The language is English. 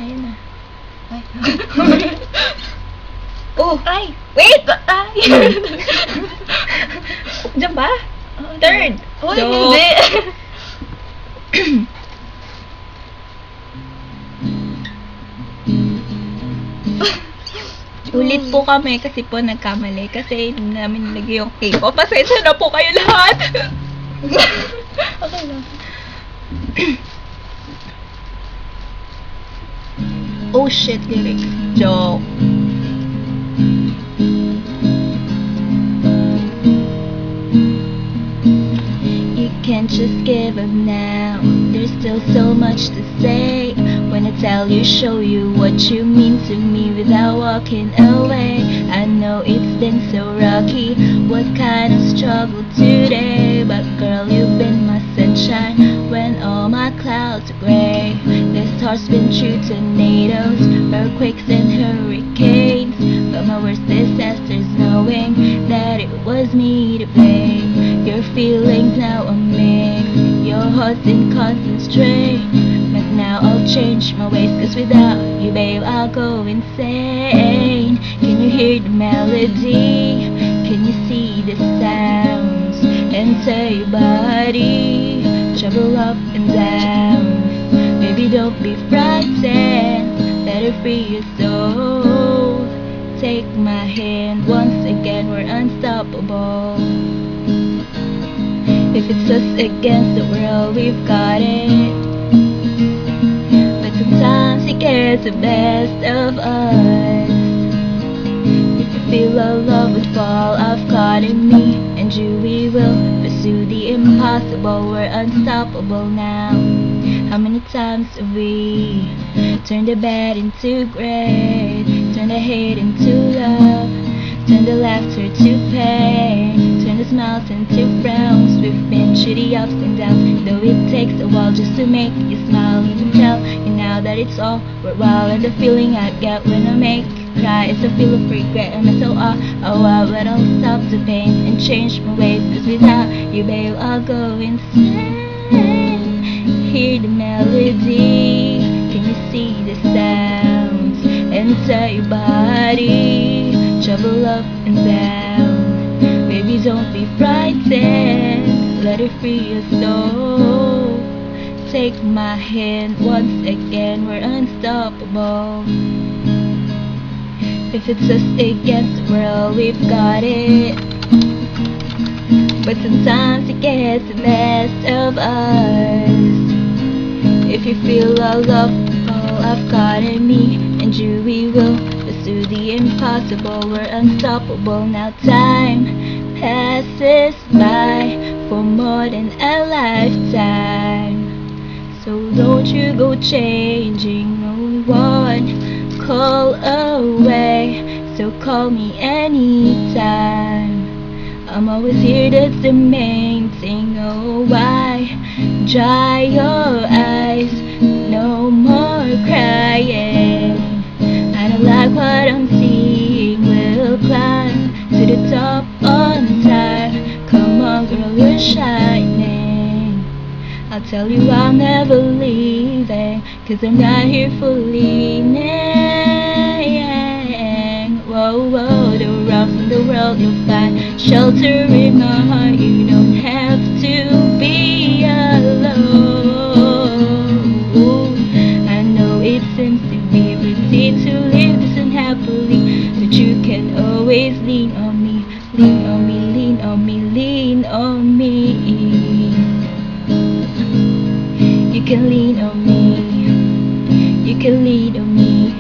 Ayun na. Ay. Oh! Ay! Wait! Ay! Diyan ba? Oo, Third! Uy, Joke. hindi! Ulit po kami kasi po nagkamali kasi hindi namin nilagay yung K-pop. Pasensya na po kayo lahat. Okay lang. Oh shit, lyrics. Joke. You can't just give up now. There's still so much to say. When I tell you, show you what you mean to me without walking away. I know it's been so rocky. What kind of struggle today? But girl, you've been my sunshine when all my clouds are gray. The stars been through tornadoes, earthquakes and hurricanes. But my worst disaster's knowing that it was me to blame. Your feelings now are mixed, your heart's in constant strain. But now I'll change my ways, cause without you, babe, I'll go insane. Can you hear the melody? Can you see the sounds? Enter your body, travel up and down. Baby, don't be frightened, let it free your soul. Take my hand, once again we're unstoppable. If it's us against the world, we've got it. But sometimes it gets the best of us. If you feel our love would fall, I've got in me and you, we will pursue the impossible. We're unstoppable now. How many times have we turned the bad into great, turned the hate into love, turned the laughter to pain, turned the smiles into frowns. We've been through the ups and downs, though it takes a while just to make you smile. Even tell you now that it's all worthwhile, and the feeling I get when I make you cry is a feel of regret, and I so but I'll stop the pain and change my ways, cause without you, babe, I'll go insane. Hear the melody, can you see the sounds? Enter your body, travel up and down. Baby, don't be frightened, let it free your soul. Take my hand, once again we're unstoppable. If it's us against the world, we've got it. But sometimes it gets the best of us. If you feel our love, all I've got in me and you, we will pursue the impossible. We're unstoppable. Now time passes by for more than a lifetime. So don't you go changing, only one call away. So call me anytime, I'm always here, that's the main thing. Oh, why dry your eyes? No more crying. I don't like what I'm seeing. We'll climb to the top on time. Come on, girl, you're shining. I'll tell you I'm never leaving, cause I'm right here for leaning. Whoa, whoa, the rough in the world you'll find shelter in my heart. You don't have to be alone. I know it seems to be routine to live this unhappily, but you can always lean on me, lean on me, lean on me, lean on me. You can lean on me, you can lean on me.